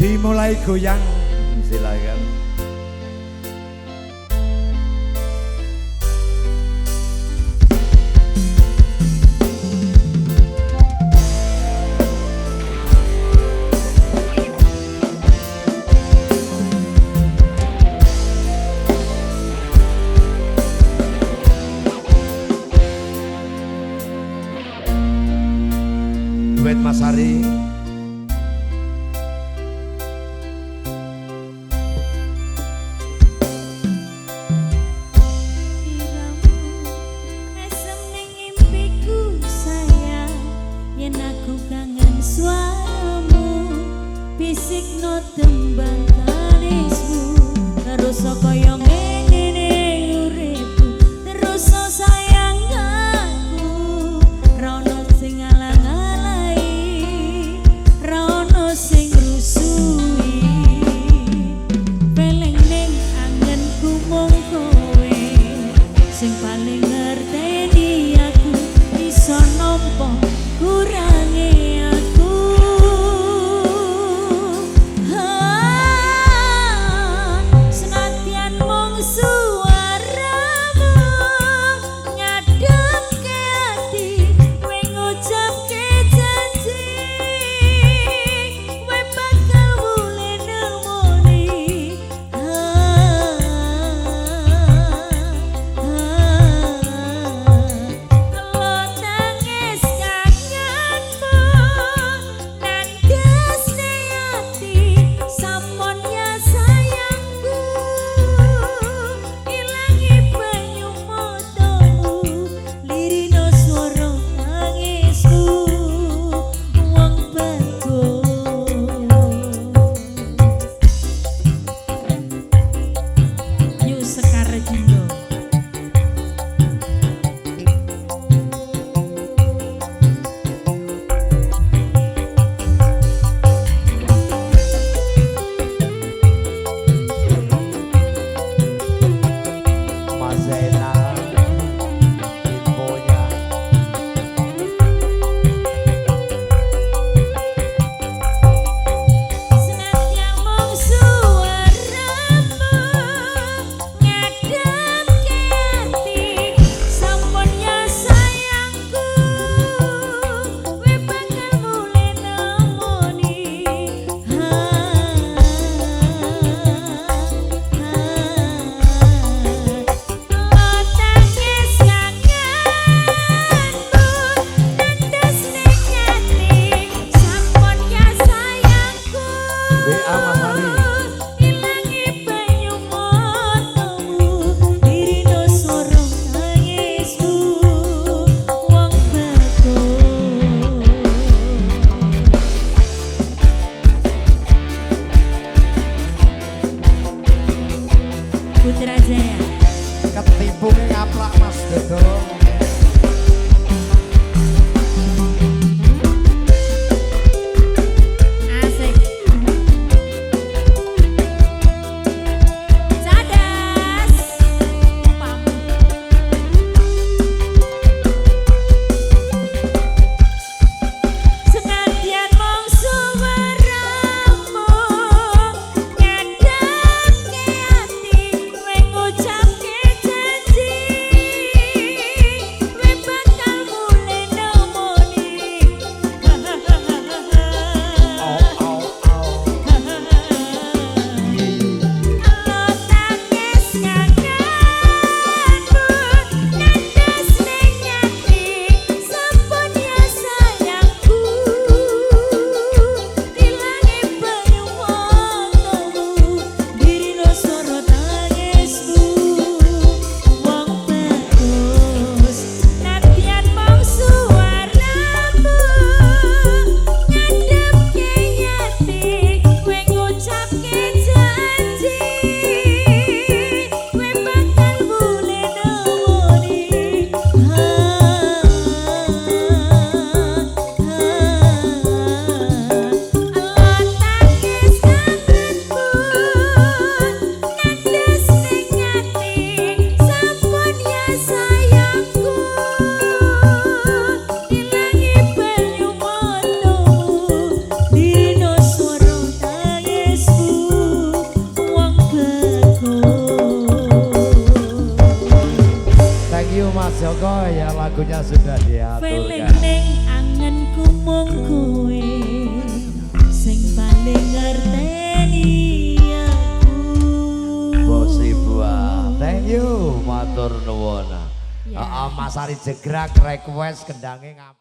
Dimulai goyang, silakan. Duet Mas Ari. Bisikno tembang karismu terus kaya ngene uripku terus sayang aku ra ono sing ngalang-alangi ra ono sing rusui peleng ning angenku mung kowe sing paling ngerteni aku iso nampa kurange Tangis Joko ya lagunya sudah Feeling diaturkan. ning angenku mung kowe sing paling ngerteni aku. Bos Ibuah, thank you, matur nuwun. Ya. Mas Ari Jegrak request kendangnya ngapa?